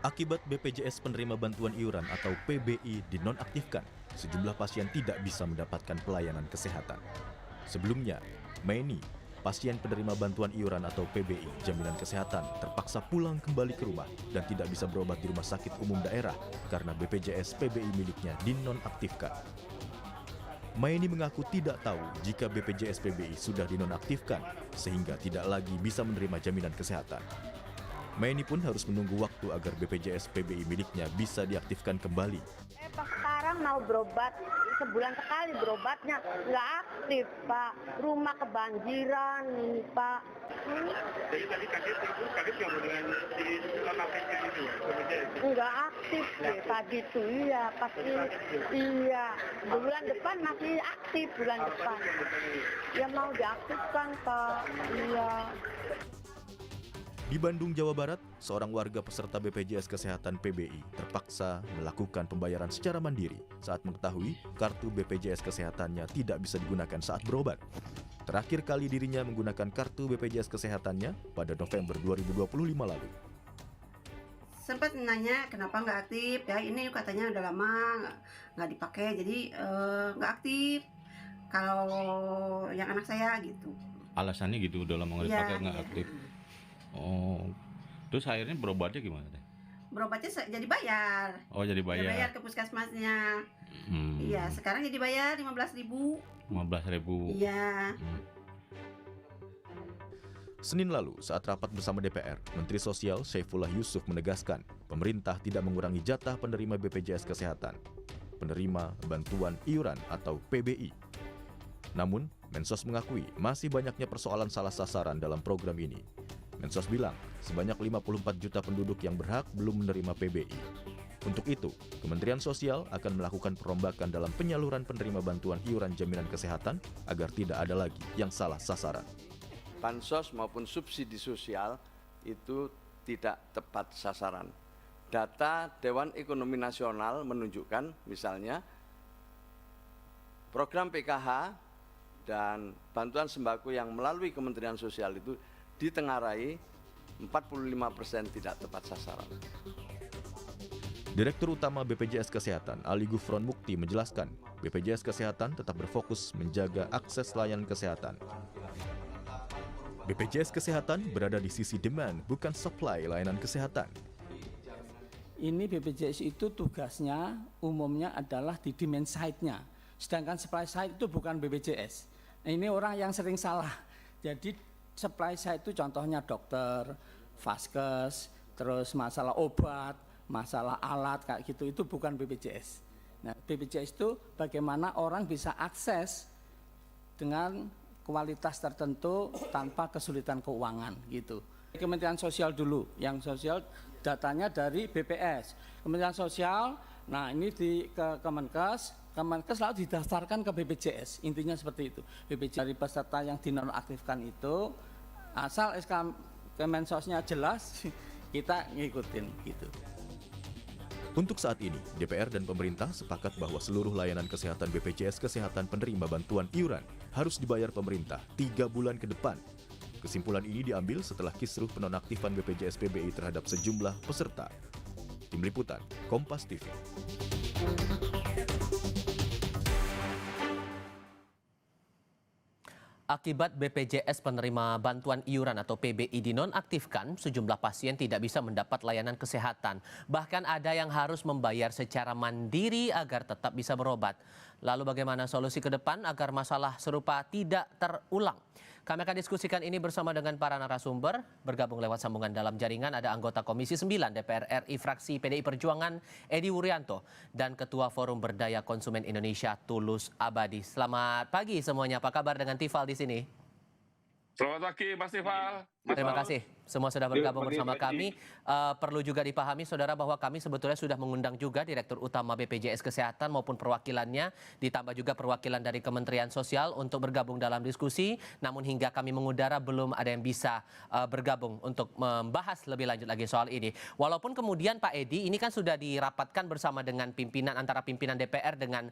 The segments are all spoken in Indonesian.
Akibat BPJS Penerima Bantuan Iuran atau PBI dinonaktifkan, sejumlah pasien tidak bisa mendapatkan pelayanan kesehatan. Sebelumnya, Meni, pasien penerima bantuan iuran atau PBI jaminan kesehatan, terpaksa pulang kembali ke rumah dan tidak bisa berobat di rumah sakit umum daerah karena BPJS PBI miliknya dinonaktifkan. Maeni mengaku tidak tahu jika BPJS PBI sudah dinonaktifkan sehingga tidak lagi bisa menerima jaminan kesehatan. Maeni pun harus menunggu waktu agar BPJS PBI miliknya bisa diaktifkan kembali. Pak sekarang mau berobat, sebulan sekali berobatnya, nggak aktif Pak. Rumah kebanjiran ini Pak. Jadi tadi kaget nggak dengan di nonaktifnya itu ya? Nggak aktif deh tadi itu, iya pasti iya. Bulan depan masih aktif bulan depan. Ya mau diaktifkan Pak, iya. Di Bandung, Jawa Barat, seorang warga peserta BPJS Kesehatan PBI terpaksa melakukan pembayaran secara mandiri saat mengetahui kartu BPJS Kesehatannya tidak bisa digunakan saat berobat. Terakhir kali dirinya menggunakan kartu BPJS Kesehatannya pada November 2025 lalu. Sempat nanya kenapa nggak aktif, ya ini katanya udah lama nggak dipakai, jadi nggak aktif. Kalau yang anak saya gitu. Alasannya gitu, udah lama nggak dipakai, nggak aktif. Oh, terus akhirnya berobatnya gimana teh? Berobatnya jadi bayar. Oh, jadi bayar. Bayar ke puskesmasnya. Iya, sekarang jadi bayar 15.000. 15.000. Iya. Senin lalu, saat rapat bersama DPR, Menteri Sosial Syaifullah Yusuf menegaskan pemerintah tidak mengurangi jatah penerima BPJS Kesehatan, penerima bantuan iuran atau PBI. Namun, Mensos mengakui masih banyaknya persoalan salah sasaran dalam program ini. Mensos bilang, sebanyak 54 juta penduduk yang berhak belum menerima PBI. Untuk itu, Kementerian Sosial akan melakukan perombakan dalam penyaluran penerima bantuan iuran jaminan kesehatan agar tidak ada lagi yang salah sasaran. Bansos maupun subsidi sosial itu tidak tepat sasaran. Data Dewan Ekonomi Nasional menunjukkan misalnya program PKH dan bantuan sembako yang melalui Kementerian Sosial itu ditengarai 45% tidak tepat sasaran. Direktur Utama BPJS Kesehatan Ali Gufron Mukti menjelaskan, BPJS Kesehatan tetap berfokus menjaga akses layanan kesehatan. BPJS Kesehatan berada di sisi demand, bukan supply layanan kesehatan. Ini BPJS itu tugasnya umumnya adalah di demand side-nya. Sedangkan supply side itu bukan BPJS. Nah, ini orang yang sering salah. Jadi supply side itu contohnya dokter, vaskes, terus masalah obat, masalah alat kayak gitu, itu bukan BPJS. Nah, BPJS itu bagaimana orang bisa akses dengan kualitas tertentu tanpa kesulitan keuangan gitu. Kementerian Sosial dulu, yang sosial datanya dari BPS. Kementerian Sosial, nah ini di ke Kemenkes lalu didaftarkan ke BPJS, intinya seperti itu. BPJS dari peserta yang dinonaktifkan itu, asal SK Kemensosnya jelas, kita ngikutin gitu. Untuk saat ini, DPR dan pemerintah sepakat bahwa seluruh layanan kesehatan BPJS Kesehatan penerima bantuan iuran harus dibayar pemerintah 3 bulan ke depan. Kesimpulan ini diambil setelah kisruh penonaktifan BPJS PBI terhadap sejumlah peserta. Tim Liputan, Kompas TV. Akibat BPJS penerima bantuan iuran atau PBI dinonaktifkan, sejumlah pasien tidak bisa mendapat layanan kesehatan. Bahkan ada yang harus membayar secara mandiri agar tetap bisa berobat. Lalu bagaimana solusi ke depan agar masalah serupa tidak terulang? Kami akan diskusikan ini bersama dengan para narasumber. Bergabung lewat sambungan dalam jaringan ada anggota Komisi 9 DPR RI fraksi PDI Perjuangan Edi Wuryanto dan Ketua Forum Berdaya Konsumen Indonesia Tulus Abadi. Selamat pagi semuanya. Apa kabar dengan Tifal di sini? Selamat pagi Mas Tifal. Terima kasih semua sudah bergabung bersama kami. Perlu juga dipahami saudara bahwa kami sebetulnya sudah mengundang juga Direktur Utama BPJS Kesehatan maupun perwakilannya, ditambah juga perwakilan dari Kementerian Sosial untuk bergabung dalam diskusi. Namun hingga kami mengudara belum ada yang bisa bergabung untuk membahas lebih lanjut lagi soal ini. Walaupun kemudian Pak Edi ini kan sudah dirapatkan bersama dengan pimpinan antara pimpinan DPR dengan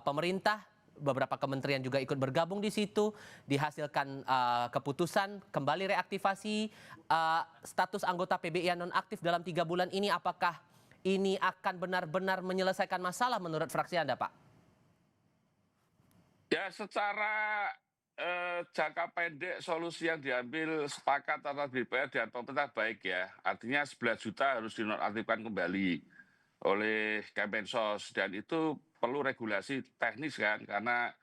pemerintah beberapa kementerian juga ikut bergabung di situ, dihasilkan keputusan kembali reaktivasi status anggota PBI yang nonaktif dalam 3 bulan ini. Apakah ini akan benar-benar menyelesaikan masalah menurut fraksi Anda, Pak? Ya, secara jangka pendek solusi yang diambil sepakat antara DPR dan pemerintah baik ya. Artinya 11 juta harus dinonaktifkan kembali oleh Kemensos, dan itu perlu regulasi teknis kan, karena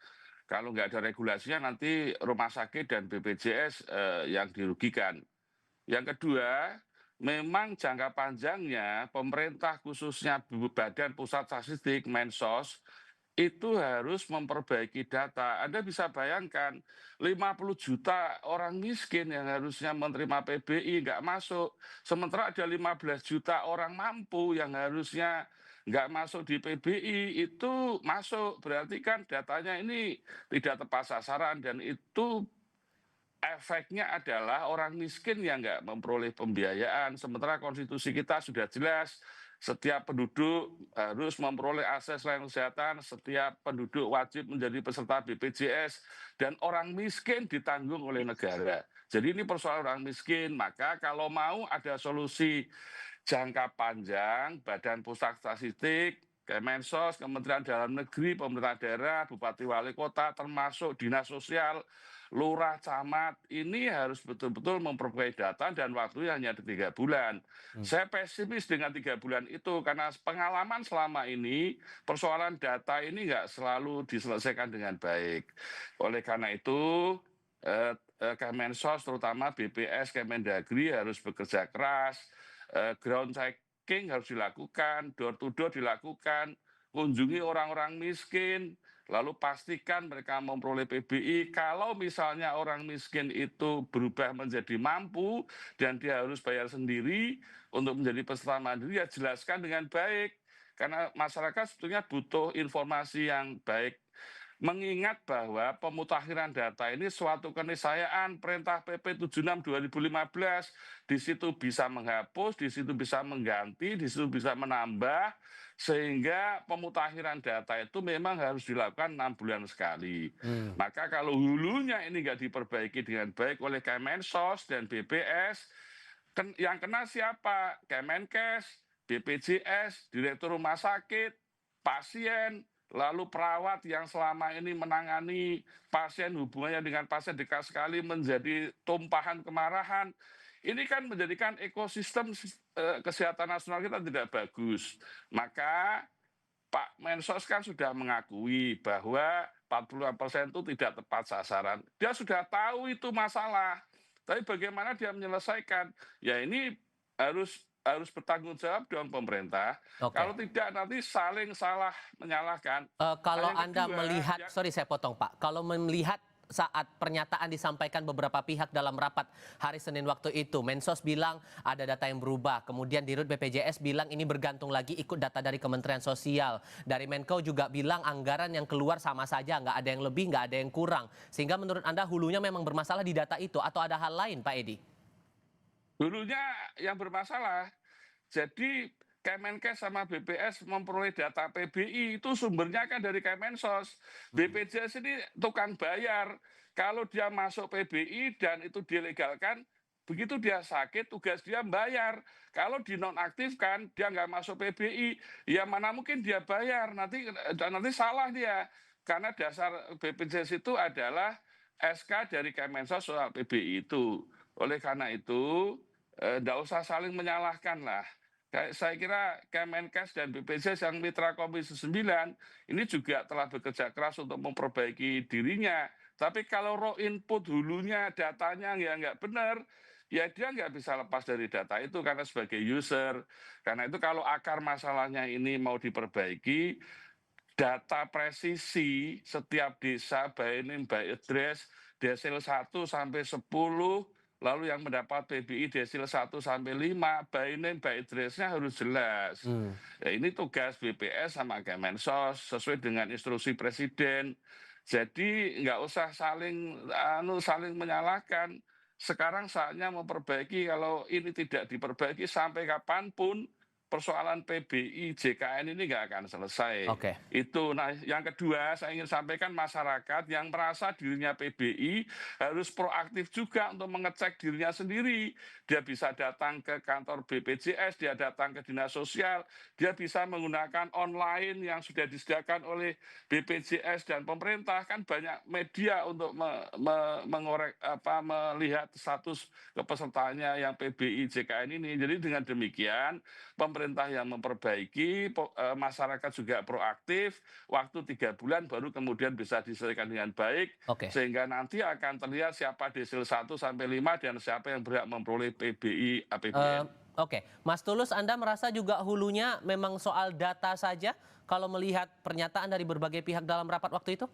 kalau nggak ada regulasinya nanti rumah sakit dan BPJS yang dirugikan. Yang kedua, memang jangka panjangnya pemerintah khususnya Badan Pusat Statistik Mensos itu harus memperbaiki data. Anda bisa bayangkan 50 juta orang miskin yang harusnya menerima PBI nggak masuk. Sementara ada 15 juta orang mampu yang harusnya nggak masuk di PBI, itu masuk. Berarti kan datanya ini tidak tepat sasaran, dan itu efeknya adalah orang miskin yang nggak memperoleh pembiayaan. Sementara konstitusi kita sudah jelas, setiap penduduk harus memperoleh akses layanan kesehatan, setiap penduduk wajib menjadi peserta BPJS, dan orang miskin ditanggung oleh negara. Jadi ini persoalan orang miskin. Maka kalau mau ada solusi jangka panjang, Badan Pusat Statistik, Kemensos, Kementerian Dalam Negeri, pemerintah daerah, bupati wali kota, termasuk dinas sosial, lurah, camat, ini harus betul-betul memperoleh data, dan waktunya hanya 3 bulan. Saya pesimis dengan 3 bulan itu, karena pengalaman selama ini persoalan data ini nggak selalu diselesaikan dengan baik. Oleh karena itu, Kemensos terutama BPS, Kemendagri harus bekerja keras, ground checking harus dilakukan, door to door dilakukan, kunjungi orang-orang miskin, lalu pastikan mereka memperoleh PBI. Kalau misalnya orang miskin itu berubah menjadi mampu dan dia harus bayar sendiri untuk menjadi peserta mandiri, ya jelaskan dengan baik. Karena masyarakat sebetulnya butuh informasi yang baik. Mengingat bahwa pemutakhiran data ini suatu keniscayaan, perintah PP 76 2015, di situ bisa menghapus, di situ bisa mengganti, di situ bisa menambah, sehingga pemutakhiran data itu memang harus dilakukan 6 bulan sekali. Maka kalau hulunya ini nggak diperbaiki dengan baik oleh Kemensos dan BPS, yang kena siapa? Kemenkes, BPJS, Direktur Rumah Sakit, pasien, lalu perawat yang selama ini menangani pasien, hubungannya dengan pasien dekat sekali, menjadi tumpahan kemarahan. Ini kan menjadikan ekosistem kesehatan nasional kita tidak bagus. Maka Pak Mensos kan sudah mengakui bahwa 40% itu tidak tepat sasaran. Dia sudah tahu itu masalah. Tapi bagaimana dia menyelesaikan? Ya ini harus bertanggung jawab dong pemerintah. Oke. Kalau tidak nanti saling salah menyalahkan. Kalau Yang Anda kedua, melihat, ya- sorry saya potong Pak, kalau melihat saat pernyataan disampaikan beberapa pihak dalam rapat hari Senin waktu itu, Mensos bilang ada data yang berubah, kemudian Dirut BPJS bilang ini bergantung lagi ikut data dari Kementerian Sosial, dari Menko juga bilang anggaran yang keluar sama saja, nggak ada yang lebih, nggak ada yang kurang, sehingga menurut Anda hulunya memang bermasalah di data itu, atau ada hal lain Pak Edi? Dulunya yang bermasalah. Jadi Kemenkes sama BPS memperoleh data PBI itu sumbernya kan dari Kemensos. BPJS ini tukang bayar. Kalau dia masuk PBI dan itu dilegalkan, begitu dia sakit tugas dia bayar. Kalau dinonaktifkan dia nggak masuk PBI, ya mana mungkin dia bayar. Nanti salah dia. Karena dasar BPJS itu adalah SK dari Kemensos soal PBI itu. Oleh karena itu, nggak usah saling menyalahkan lah. Saya kira Kemenkes dan BPJS yang mitra Komisi 9 ini juga telah bekerja keras untuk memperbaiki dirinya. Tapi kalau raw input hulunya datanya nggak benar, ya dia nggak bisa lepas dari data itu karena sebagai user. Karena itu kalau akar masalahnya ini mau diperbaiki, data presisi setiap desa, by name, by address, desil 1 sampai 10, lalu yang mendapat PBI desil 1 sampai 5, by name, by address-nya harus jelas. Ya, ini tugas BPS sama Kemensos sesuai dengan instruksi Presiden. Jadi nggak usah saling menyalahkan. Sekarang saatnya memperbaiki. Kalau ini tidak diperbaiki sampai kapanpun, persoalan PBI JKN ini nggak akan selesai. Oke. Itu. Nah, yang kedua saya ingin sampaikan masyarakat yang merasa dirinya PBI harus proaktif juga untuk mengecek dirinya sendiri. Dia bisa datang ke kantor BPJS, dia datang ke dinas sosial, dia bisa menggunakan online yang sudah disediakan oleh BPJS dan pemerintah. Kan banyak media untuk melihat status kepesertaannya yang PBI JKN ini. Jadi dengan demikian pemerintah yang memperbaiki, masyarakat juga proaktif, waktu 3 bulan baru kemudian bisa diselesaikan dengan baik, Oke. sehingga nanti akan terlihat siapa desil 1 sampai 5 dan siapa yang berhak memperoleh PBI APBN. Oke, Mas Tulus, Anda merasa juga hulunya memang soal data saja kalau melihat pernyataan dari berbagai pihak dalam rapat waktu itu?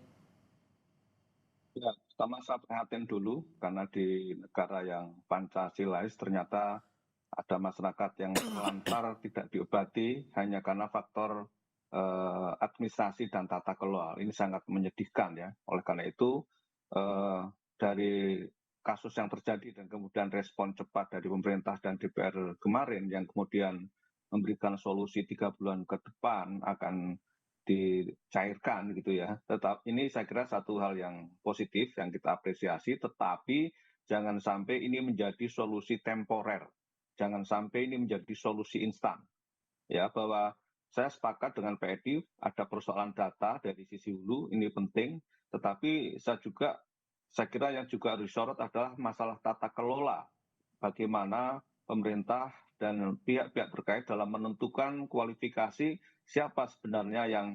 Ya, pertama saya prihatin dulu karena di negara yang Pancasilais ternyata ada masyarakat yang terlantar tidak diobati hanya karena faktor administrasi dan tata kelola. Ini sangat menyedihkan ya. Oleh karena itu dari kasus yang terjadi dan kemudian respon cepat dari pemerintah dan DPR kemarin yang kemudian memberikan solusi 3 bulan ke depan akan dicairkan gitu ya. Tetap ini saya kira satu hal yang positif yang kita apresiasi, tetapi jangan sampai ini menjadi solusi temporer. Jangan sampai ini menjadi solusi instan. Ya, bahwa saya sepakat dengan Pak Edi, ada persoalan data dari sisi hulu, ini penting, tetapi saya kira yang juga harus disorot adalah masalah tata kelola. Bagaimana pemerintah dan pihak-pihak terkait dalam menentukan kualifikasi siapa sebenarnya yang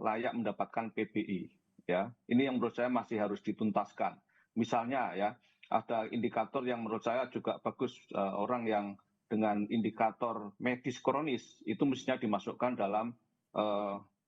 layak mendapatkan PBI. Ya, ini yang menurut saya masih harus dituntaskan. Misalnya ya, ada indikator yang menurut saya juga bagus, orang yang dengan indikator medis kronis itu mestinya dimasukkan dalam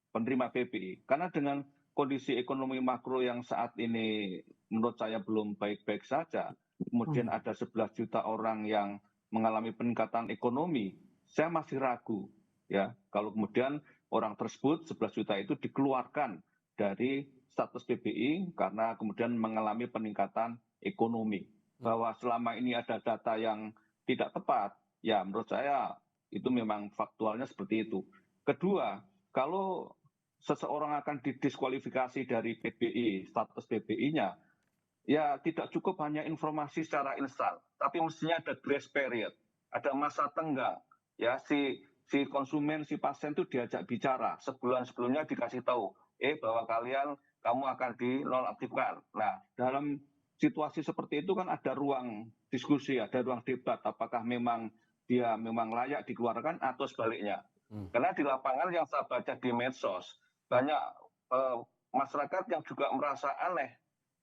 penerima PBI. Karena dengan kondisi ekonomi makro yang saat ini menurut saya belum baik-baik saja, kemudian ada 11 juta orang yang mengalami peningkatan ekonomi, saya masih ragu ya kalau kemudian orang tersebut 11 juta itu dikeluarkan dari status PBI karena kemudian mengalami peningkatan ekonomi. Bahwa selama ini ada data yang tidak tepat, ya menurut saya itu memang faktualnya seperti itu. Kedua, kalau seseorang akan didiskualifikasi dari PBI, status PBI-nya, ya tidak cukup hanya informasi secara instan, tapi mestinya ada grace period, ada masa tenggang. Ya, si konsumen, si pasien itu diajak bicara, sebulan sebelumnya dikasih tahu, bahwa kamu akan dinonaktifkan. Nah, dalam situasi seperti itu kan ada ruang diskusi, ada ruang debat, apakah memang dia memang layak dikeluarkan atau sebaliknya. Karena di lapangan yang saya baca di medsos, banyak masyarakat yang juga merasa aneh.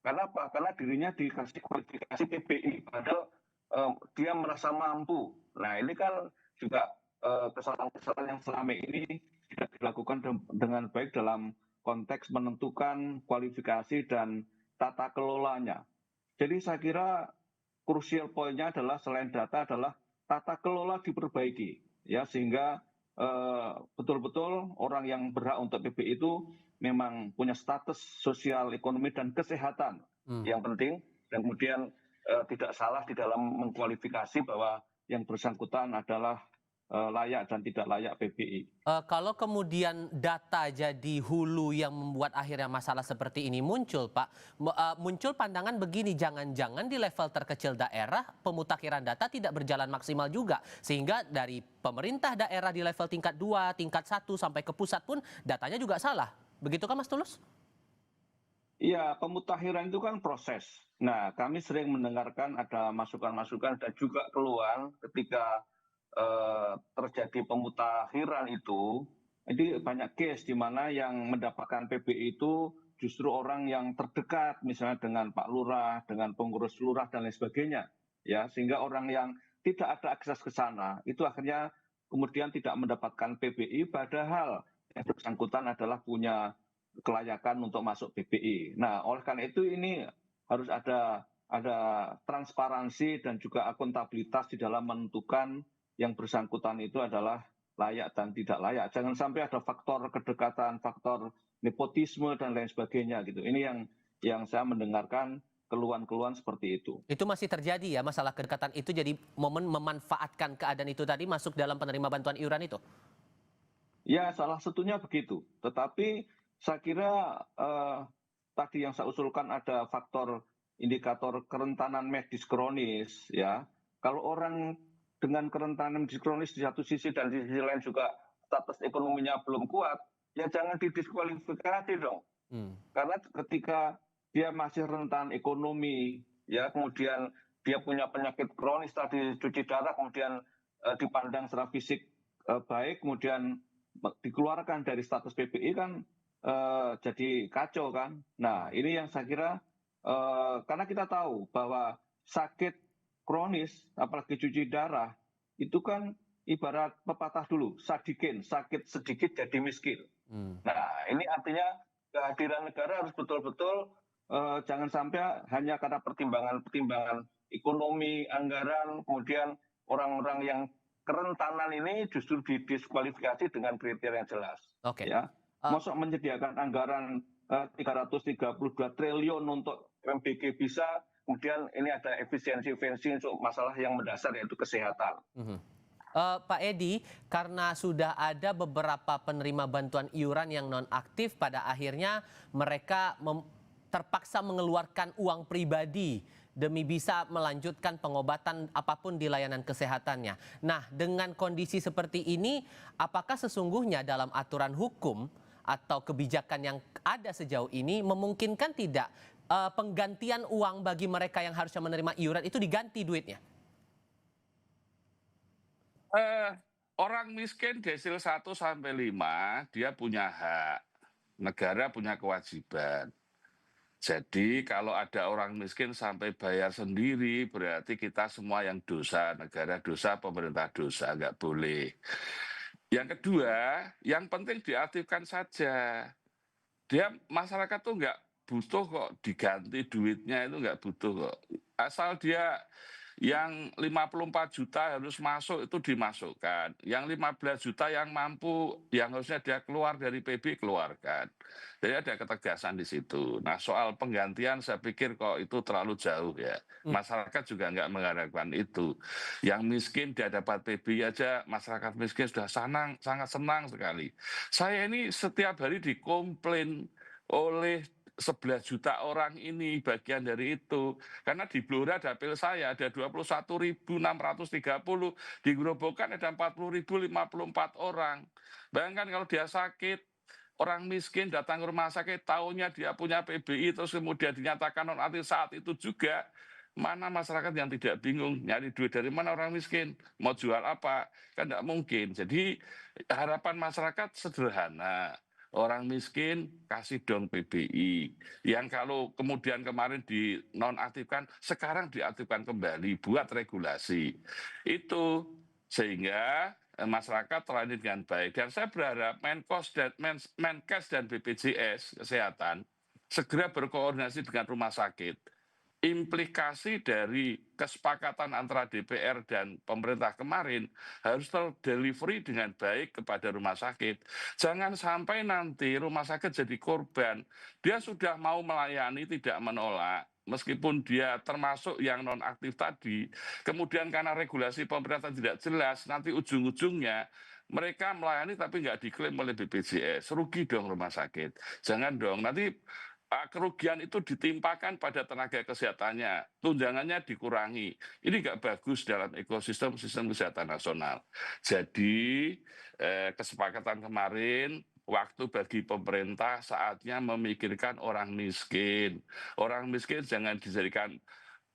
Karena apa? Karena dirinya dikasih kualifikasi PBI, padahal dia merasa mampu. Nah, ini kan juga kesalahan-kesalahan yang selama ini tidak dilakukan dengan baik dalam konteks menentukan kualifikasi dan tata kelolanya. Jadi saya kira krusial poinnya adalah selain data adalah tata kelola diperbaiki, ya sehingga betul-betul orang yang berhak untuk PBI itu memang punya status sosial, ekonomi dan kesehatan yang penting, dan kemudian tidak salah di dalam mengkualifikasi bahwa yang bersangkutan adalah layak dan tidak layak PBI. Kalau kemudian data jadi hulu yang membuat akhirnya masalah seperti ini muncul, Pak, muncul pandangan begini, jangan-jangan di level terkecil daerah pemutakhiran data tidak berjalan maksimal juga, sehingga dari pemerintah daerah di level tingkat 2, tingkat 1 sampai ke pusat pun datanya juga salah. Begitu kan Mas Tulus? Iya, pemutakhiran itu kan proses. Nah, kami sering mendengarkan ada masukan-masukan dan juga keluhan ketika terjadi pemutakhiran itu, jadi banyak case di mana yang mendapatkan PBI itu justru orang yang terdekat, misalnya dengan Pak Lurah, dengan pengurus lurah dan lain sebagainya, ya sehingga orang yang tidak ada akses ke sana itu akhirnya kemudian tidak mendapatkan PBI, padahal yang bersangkutan adalah punya kelayakan untuk masuk PBI. Nah, oleh karena itu ini harus ada transparansi dan juga akuntabilitas di dalam menentukan yang bersangkutan itu adalah layak dan tidak layak. Jangan sampai ada faktor kedekatan, faktor nepotisme dan lain sebagainya gitu. Ini yang saya mendengarkan keluhan-keluhan seperti itu. Itu masih terjadi ya, masalah kedekatan itu jadi momen memanfaatkan keadaan itu tadi masuk dalam penerima bantuan iuran itu? Ya, salah satunya begitu. Tetapi saya kira tadi yang saya usulkan ada faktor indikator kerentanan medis kronis, ya. Kalau orang dengan kerentanan medis kronis di satu sisi dan di sisi lain juga status ekonominya belum kuat, ya jangan didiskualifikasi dong. Karena ketika dia masih rentan ekonomi, ya kemudian dia punya penyakit kronis tadi cuci darah, kemudian dipandang secara fisik baik, kemudian dikeluarkan dari status PBI kan jadi kacau kan. Nah ini yang saya kira karena kita tahu bahwa sakit kronis, apalagi cuci darah, itu kan ibarat pepatah dulu, sadikin, sakit sedikit jadi miskin. Nah ini artinya kehadiran negara harus betul-betul jangan sampai hanya karena pertimbangan ekonomi, anggaran, kemudian orang-orang yang kerentanan ini justru didiskualifikasi dengan kriteria yang jelas. Oke. Ya, masuk menyediakan anggaran 332 triliun untuk MBG bisa, kemudian ini ada efisiensi untuk masalah yang mendasar yaitu kesehatan. Pak Edi, karena sudah ada beberapa penerima bantuan iuran yang nonaktif, pada akhirnya mereka terpaksa mengeluarkan uang pribadi demi bisa melanjutkan pengobatan apapun di layanan kesehatannya. Nah, dengan kondisi seperti ini, apakah sesungguhnya dalam aturan hukum atau kebijakan yang ada sejauh ini memungkinkan tidak penggantian uang bagi mereka yang harusnya menerima iuran itu diganti duitnya? Orang miskin desil 1 sampai 5 dia punya hak, negara punya kewajiban. Jadi kalau ada orang miskin sampai bayar sendiri berarti kita semua yang dosa, negara dosa, pemerintah dosa, nggak boleh. Yang kedua, yang penting diaktifkan saja. Masyarakat tuh nggak butuh kok diganti duitnya, itu nggak butuh kok. Asal dia yang 54 juta harus masuk itu dimasukkan. Yang 15 juta yang mampu, yang harusnya dia keluar dari PB, keluarkan. Jadi ada ketegasan di situ. Nah soal penggantian saya pikir kok itu terlalu jauh ya. Masyarakat juga nggak mengharapkan itu. Yang miskin dia dapat PB aja, masyarakat miskin sudah sangat senang sekali. Saya ini setiap hari dikomplain oleh 11 juta orang ini bagian dari itu. Karena di Blora dapil saya ada 21.630, di Grobogan ada 40.054 orang. Bayangkan kalau dia sakit, orang miskin datang ke rumah sakit, tahunya dia punya PBI, terus kemudian dinyatakan nonaktif saat itu juga. Mana masyarakat yang tidak bingung, nyari duit dari mana orang miskin, mau jual apa, kan tidak mungkin. Jadi harapan masyarakat sederhana. Orang miskin kasih dong PBI. Yang kalau kemudian kemarin dinonaktifkan, sekarang diaktifkan kembali, buat regulasi. Itu sehingga masyarakat terlayani dengan baik. Dan saya berharap Menkes dan BPJS Kesehatan segera berkoordinasi dengan rumah sakit. Implikasi dari kesepakatan antara DPR dan pemerintah kemarin harus terdelivery dengan baik kepada rumah sakit. Jangan sampai nanti rumah sakit jadi korban. Dia sudah mau melayani, tidak menolak. Meskipun dia termasuk yang nonaktif tadi, kemudian karena regulasi pemerintah tidak jelas, nanti ujung-ujungnya mereka melayani tapi nggak diklaim oleh BPJS. Rugi dong rumah sakit. Jangan dong, nanti kerugian itu ditimpakan pada tenaga kesehatannya, tunjangannya dikurangi. Ini nggak bagus dalam ekosistem sistem kesehatan nasional. Jadi kesepakatan kemarin, waktu bagi pemerintah saatnya memikirkan orang miskin. Orang miskin jangan dijadikan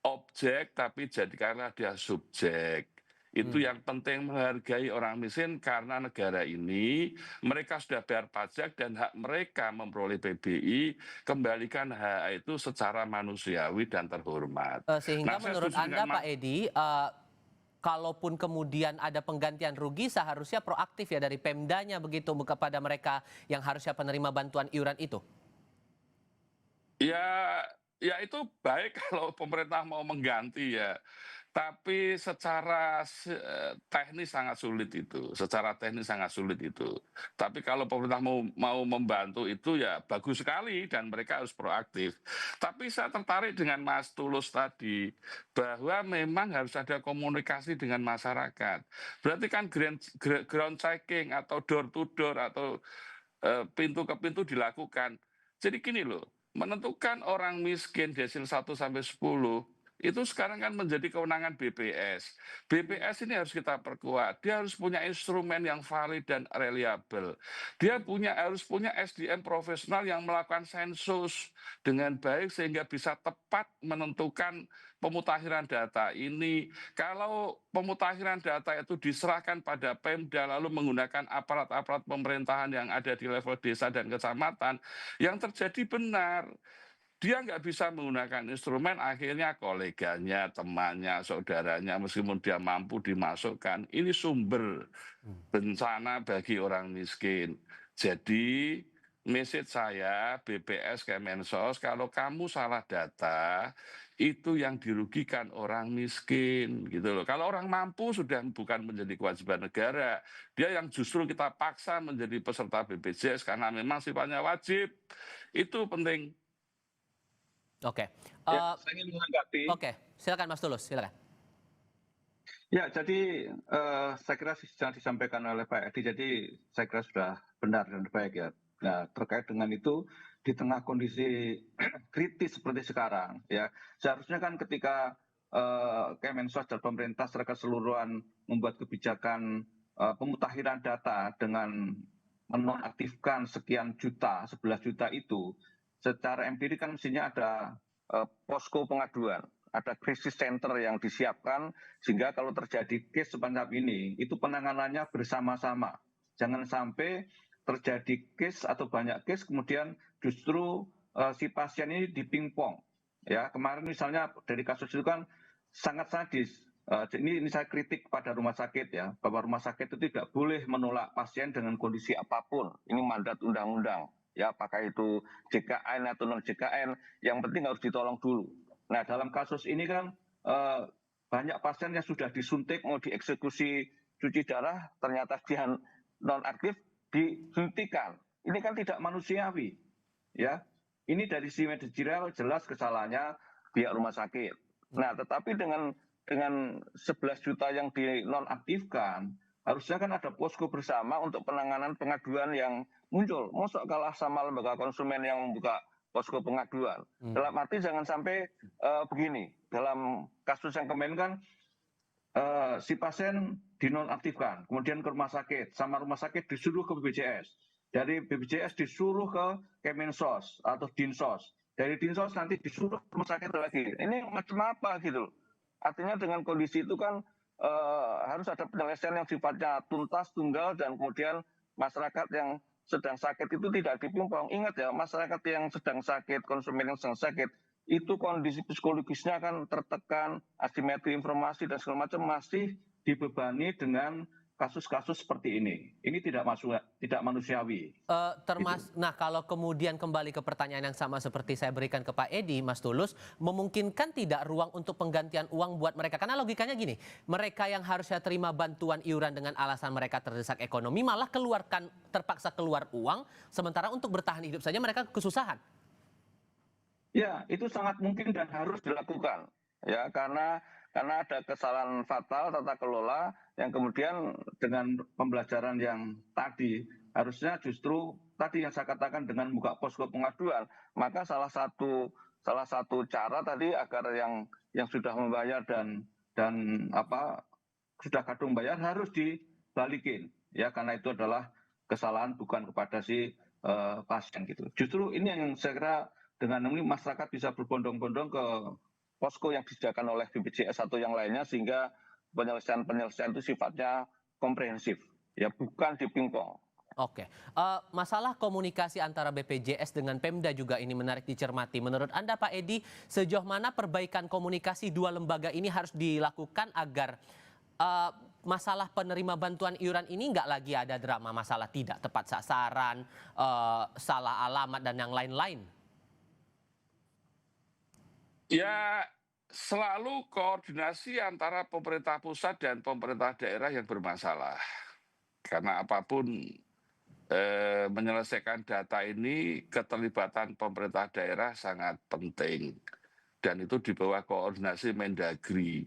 objek, tapi jadikanlah dia subjek. Itu yang penting, menghargai orang miskin karena negara ini mereka sudah bayar pajak dan hak mereka memperoleh PBI, kembalikan hak itu secara manusiawi dan terhormat. Sehingga menurut Anda Pak Edi, kalaupun kemudian ada penggantian rugi seharusnya proaktif ya dari Pemdanya begitu kepada mereka yang harusnya penerima bantuan iuran itu? Ya itu baik kalau pemerintah mau mengganti ya. Tapi secara teknis sangat sulit itu, secara teknis sangat sulit itu. Tapi kalau pemerintah mau membantu itu ya bagus sekali dan mereka harus proaktif. Tapi saya tertarik dengan Mas Tulus tadi bahwa memang harus ada komunikasi dengan masyarakat. Berarti kan ground checking atau door to door atau pintu ke pintu dilakukan. Jadi gini loh, menentukan orang miskin desil 1 sampai 10 itu sekarang kan menjadi kewenangan BPS. BPS ini harus kita perkuat. Dia harus punya instrumen yang valid dan reliable. Dia harus punya SDM profesional yang melakukan sensus dengan baik sehingga bisa tepat menentukan pemutakhiran data ini. Kalau pemutakhiran data itu diserahkan pada Pemda lalu menggunakan aparat-aparat pemerintahan yang ada di level desa dan kecamatan, yang terjadi benar. Dia nggak bisa menggunakan instrumen, akhirnya koleganya, temannya, saudaranya, meskipun dia mampu dimasukkan. Ini sumber bencana bagi orang miskin. Jadi, message saya, BPS, Kemensos, kalau kamu salah data, itu yang dirugikan orang miskin, gitu loh. Kalau orang mampu sudah bukan menjadi kewajiban negara. Dia yang justru kita paksa menjadi peserta BPJS karena memang sifatnya wajib. Itu penting. Oke. Saya ingin menanggapi. Oke, silakan Mas Tulus, silakan. Ya, jadi saya kira yang disampaikan oleh Pak Edi, jadi saya kira sudah benar dan baik ya. Nah, terkait dengan itu, di tengah kondisi kritis seperti sekarang, ya seharusnya kan ketika Kemensos dan pemerintah secara keseluruhan membuat kebijakan pemutakhiran data dengan menonaktifkan sekian juta, 11 juta itu, secara empirik kan mestinya ada posko pengaduan, ada krisis center yang disiapkan sehingga kalau terjadi case semacam ini itu penanganannya bersama-sama. Jangan sampai terjadi case atau banyak case kemudian justru si pasien ini dipingpong. Ya, kemarin misalnya dari kasus itu kan sangat sadis. Ini saya kritik pada rumah sakit ya, bahwa rumah sakit itu tidak boleh menolak pasien dengan kondisi apapun. Ini mandat undang-undang. Ya, apakah itu JKN atau non JKN, yang penting harus ditolong dulu. Nah, dalam kasus ini kan banyak pasien yang sudah disuntik mau dieksekusi cuci darah, ternyata dia non aktif dihentikan. Ini kan tidak manusiawi, ya. Ini dari si manajerial jelas kesalahannya pihak rumah sakit. Nah, tetapi dengan 11 juta yang dinonaktifkan, harusnya kan ada posko bersama untuk penanganan pengaduan yang muncul. Mosok kalah sama lembaga konsumen yang membuka posko pengaduan. Dalam arti jangan sampai begini. Dalam kasus yang kemarin kan si pasien dinonaktifkan, kemudian ke rumah sakit, sama rumah sakit disuruh ke BPJS. Dari BPJS disuruh ke Kemensos atau Dinsos. Dari Dinsos nanti disuruh ke rumah sakit lagi. Ini macam apa gitu. Artinya dengan kondisi itu kan harus ada penyelesaian yang sifatnya tuntas, tunggal, dan kemudian masyarakat yang sedang sakit itu tidak dipingpong. Ingat ya, masyarakat yang sedang sakit, konsumen yang sedang sakit, itu kondisi psikologisnya kan tertekan, asimetri informasi dan segala macam masih dibebani dengan kasus-kasus seperti ini. Ini tidak manusiawi. Nah, kalau kemudian kembali ke pertanyaan yang sama seperti saya berikan ke Pak Edi, Mas Tulus, memungkinkan tidak ruang untuk penggantian uang buat mereka? Karena logikanya gini, mereka yang harusnya terima bantuan iuran dengan alasan mereka terdesak ekonomi, malah terpaksa keluar uang, sementara untuk bertahan hidup saja mereka kesusahan. Ya, itu sangat mungkin dan harus dilakukan. Ya, karena ada kesalahan fatal tata kelola yang kemudian dengan pembelajaran yang tadi harusnya justru tadi yang saya katakan dengan buka posko pengaduan, maka salah satu cara tadi agar yang sudah membayar dan sudah kadung bayar harus dibalikin ya, karena itu adalah kesalahan bukan kepada si pasien gitu. Justru ini yang saya kira dengan ini masyarakat bisa berbondong-bondong ke posko yang disediakan oleh BPJS atau yang lainnya sehingga penyelesaian itu sifatnya komprehensif, ya bukan dipingpong. Oke, masalah komunikasi antara BPJS dengan Pemda juga ini menarik dicermati. Menurut Anda Pak Edi, sejauh mana perbaikan komunikasi dua lembaga ini harus dilakukan agar masalah penerima bantuan iuran ini nggak lagi ada drama masalah tidak tepat sasaran, salah alamat dan yang lain-lain? Ya, selalu koordinasi antara pemerintah pusat dan pemerintah daerah yang bermasalah. Karena apapun menyelesaikan data ini, keterlibatan pemerintah daerah sangat penting. Dan itu di bawah koordinasi Mendagri.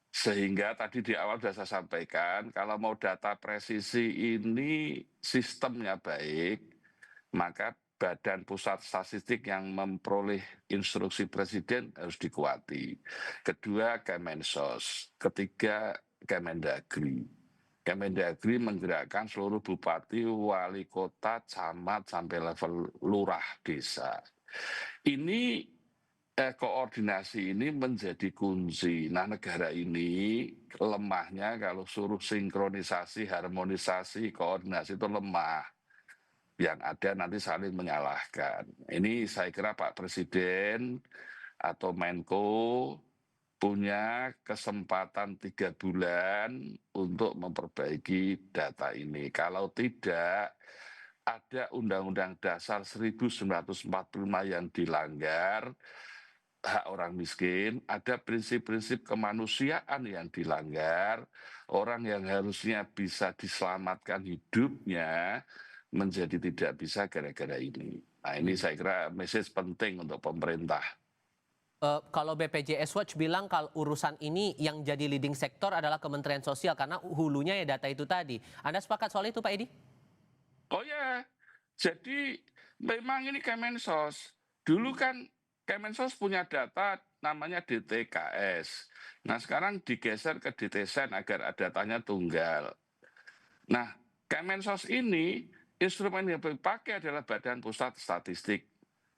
Sehingga tadi di awal sudah saya sampaikan, kalau mau data presisi ini sistemnya baik, maka Badan Pusat Statistik yang memperoleh instruksi Presiden harus dikuati. Kedua, Kemensos. Ketiga, Kemendagri. Kemendagri menggerakkan seluruh bupati, wali kota, camat, sampai level lurah desa. Ini koordinasi ini menjadi kunci. Nah, negara ini lemahnya kalau suruh sinkronisasi, harmonisasi, koordinasi itu lemah. Yang ada nanti saling menyalahkan. Ini saya kira Pak Presiden atau Menko punya kesempatan 3 bulan untuk memperbaiki data ini. Kalau tidak, ada Undang-Undang Dasar 1945 yang dilanggar, hak orang miskin, ada prinsip-prinsip kemanusiaan yang dilanggar, orang yang harusnya bisa diselamatkan hidupnya menjadi tidak bisa gara-gara ini. Nah, ini saya kira message penting untuk pemerintah. Kalau BPJS Watch bilang kalau urusan ini yang jadi leading sektor adalah Kementerian Sosial karena hulunya ya data itu tadi. Anda sepakat soal itu, Pak Edi? Oh ya, jadi memang ini Kemensos. Dulu kan Kemensos punya data namanya DTKS. Nah, sekarang digeser ke DTSEN agar datanya tunggal. Nah, Kemensos ini instrumen yang dipakai adalah Badan Pusat Statistik.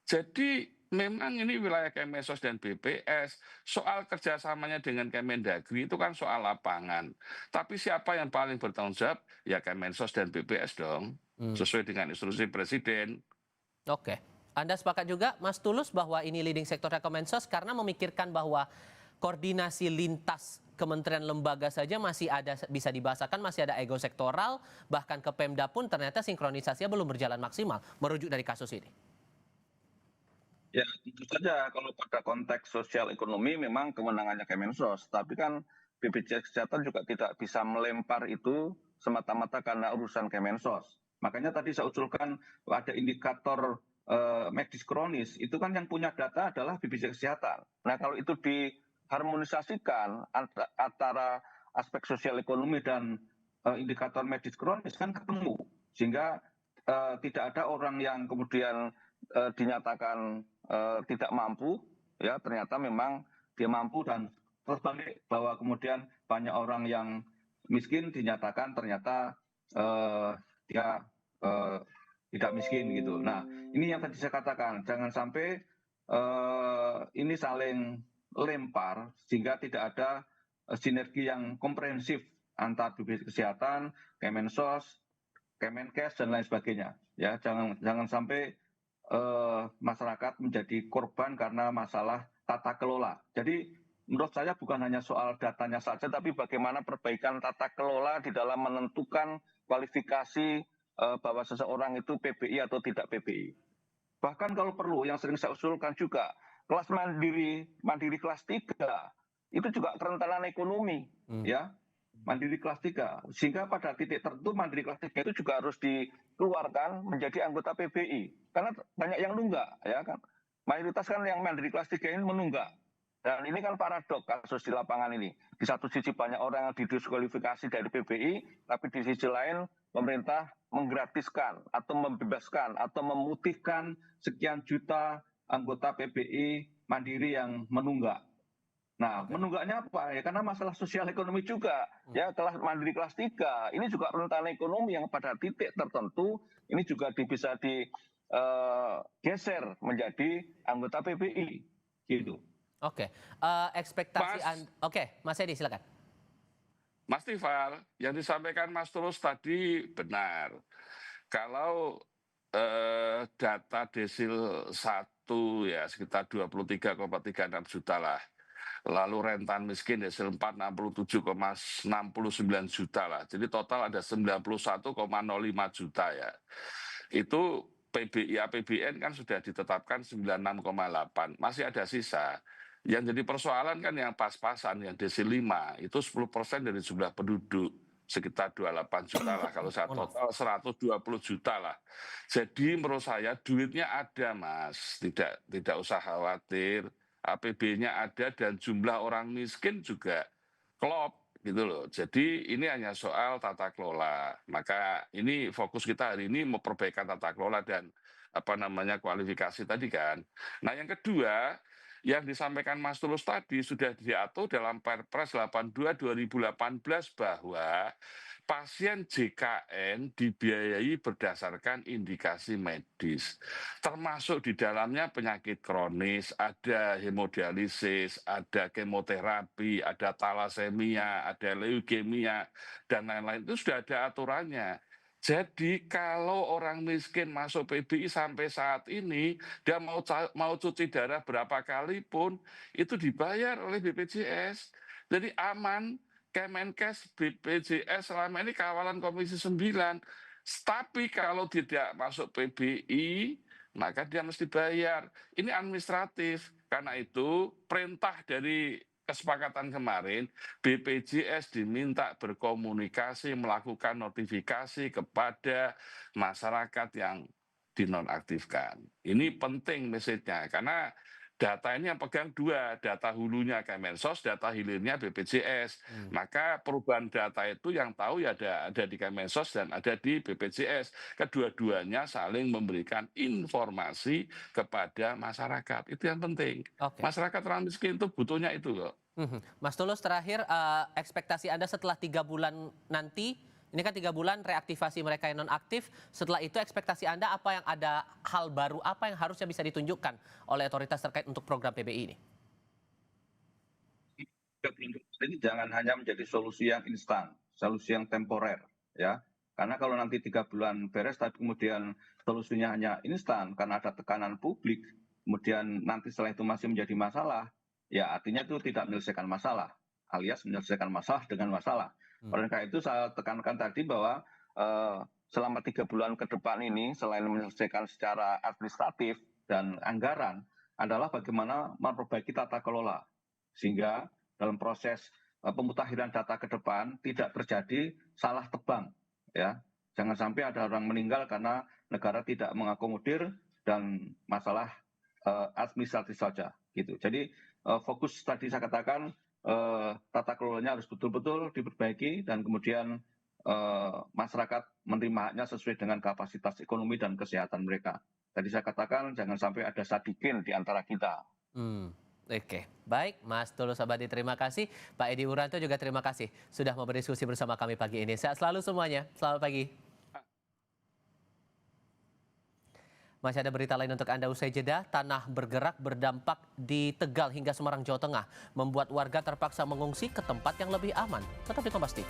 Jadi memang ini wilayah Kemensos dan BPS. Soal kerjasamanya dengan Kemendagri itu kan soal lapangan. Tapi siapa yang paling bertanggung jawab? Ya Kemensos dan BPS dong. Sesuai dengan instruksi Presiden. Oke. Anda sepakat juga, Mas Tulus, bahwa ini leading sektornya Kemensos karena memikirkan bahwa koordinasi lintas kementerian lembaga saja masih ada, bisa dibahasakan, masih ada ego sektoral, bahkan ke Pemda pun ternyata sinkronisasinya belum berjalan maksimal, merujuk dari kasus ini. Ya, tentu saja kalau pada konteks sosial ekonomi memang kewenangannya Kemensos, tapi kan BPJS Kesehatan juga tidak bisa melempar itu semata-mata karena urusan Kemensos. Makanya tadi saya usulkan ada indikator medis kronis, itu kan yang punya data adalah BPJS Kesehatan. Nah, kalau itu diharmonisasikan antara aspek sosial ekonomi dan indikator medis kronis kan ketemu, sehingga tidak ada orang yang kemudian dinyatakan tidak mampu, ya ternyata memang dia mampu, dan terbalik bahwa kemudian banyak orang yang miskin dinyatakan ternyata dia tidak miskin gitu. Nah, ini yang tadi saya katakan, jangan sampai ini saling lempar sehingga tidak ada sinergi yang komprehensif antar BPJS Kesehatan, Kemensos, Kemenkes dan lain sebagainya. Ya, jangan sampai masyarakat menjadi korban karena masalah tata kelola. Jadi menurut saya bukan hanya soal datanya saja, tapi bagaimana perbaikan tata kelola di dalam menentukan kualifikasi bahwa seseorang itu PBI atau tidak PBI. Bahkan kalau perlu, yang sering saya usulkan juga, kelas mandiri kelas 3, itu juga kerentanan ekonomi, ya. Mandiri kelas 3, sehingga pada titik tertentu mandiri kelas 3 itu juga harus dikeluarkan menjadi anggota PBI, karena banyak yang nunggak, ya kan. Mayoritas kan yang mandiri kelas 3 ini menunggak. Dan ini kan paradok kasus di lapangan ini. Di satu sisi banyak orang yang didiskualifikasi dari PBI, tapi di sisi lain pemerintah menggratiskan atau membebaskan atau memutihkan sekian juta anggota PBI mandiri yang menunggak. Nah, menunggaknya apa? Ya karena masalah sosial ekonomi juga. Ya, kelas mandiri kelas 3 ini juga rentan ekonomi yang pada titik tertentu ini juga bisa digeser menjadi anggota PBI gitu. Oke. Ekspektasi Oke, Mas Edi silakan. Mas Tifal, yang disampaikan Mas Tulus tadi benar. Kalau data desil 1 ya sekitar 23,36 juta lah. Lalu rentan miskin desil 4 67,69 juta lah. Jadi total ada 91,05 juta ya. Itu PBI APBN kan sudah ditetapkan 96,8. Masih ada sisa. Yang jadi persoalan kan yang pas-pasan, yang desil 5, itu 10% dari jumlah penduduk, sekitar 28 juta lah, kalau saya total 120 juta lah. Jadi menurut saya duitnya ada, Mas, tidak usah khawatir, APB-nya ada dan jumlah orang miskin juga klop gitu loh. Jadi ini hanya soal tata kelola. Maka ini fokus kita hari ini memperbaikan tata kelola dan kualifikasi tadi kan. Nah, yang kedua yang disampaikan Mas Tulus tadi sudah diatur dalam Perpres 82 2018 bahwa pasien JKN dibiayai berdasarkan indikasi medis. Termasuk di dalamnya penyakit kronis, ada hemodialisis, ada kemoterapi, ada talasemia, ada leukemia, dan lain-lain. Itu sudah ada aturannya. Jadi kalau orang miskin masuk PBI sampai saat ini, dia mau cuci darah berapa kali pun, itu dibayar oleh BPJS. Jadi aman, Kemenkes, BPJS selama ini kawalan Komisi 9. Tapi kalau tidak masuk PBI, maka dia mesti bayar. Ini administratif. Karena itu perintah dari kesepakatan kemarin, BPJS diminta berkomunikasi, melakukan notifikasi kepada masyarakat yang dinonaktifkan. Ini penting message-nya, karena data ini yang pegang dua, data hulunya Kemensos, data hilirnya BPJS. Maka perubahan data itu yang tahu ya ada di Kemensos dan ada di BPJS. Kedua-duanya saling memberikan informasi kepada masyarakat. Itu yang penting. Oke. Masyarakat orang miskin itu butuhnya itu kok. Mas Tulus, terakhir ekspektasi Anda setelah 3 bulan nanti, ini kan 3 bulan reaktivasi mereka yang non-aktif, setelah itu ekspektasi Anda apa yang ada hal baru, apa yang harusnya bisa ditunjukkan oleh otoritas terkait untuk program PBI ini? Ini jangan hanya menjadi solusi yang instan, solusi yang temporer, ya. Karena kalau nanti 3 bulan beres, tapi kemudian solusinya hanya instan karena ada tekanan publik, kemudian nanti setelah itu masih menjadi masalah, ya artinya itu tidak menyelesaikan masalah, alias menyelesaikan masalah dengan masalah. Oleh karena itu saya tekankan tadi bahwa selama 3 bulan ke depan ini, selain menyelesaikan secara administratif dan anggaran, adalah bagaimana memperbaiki tata kelola. Sehingga dalam proses pemutakhiran data ke depan tidak terjadi salah tebang. Ya. Jangan sampai ada orang meninggal karena negara tidak mengakomodir dan masalah administratif saja. Gitu. Jadi fokus tadi saya katakan tata kelolanya harus betul-betul diperbaiki dan kemudian masyarakat menerima haknya sesuai dengan kapasitas ekonomi dan kesehatan mereka. Tadi saya katakan jangan sampai ada sadikin di antara kita. Oke, baik Mas Tulus Abadi, terima kasih. Pak Edi Wuranto juga terima kasih sudah mau berdiskusi bersama kami pagi ini. Sehat selalu semuanya, selamat pagi. Masih ada berita lain untuk Anda usai jeda. Tanah bergerak berdampak di Tegal hingga Semarang, Jawa Tengah, membuat warga terpaksa mengungsi ke tempat yang lebih aman. Tetap di Kompas TV.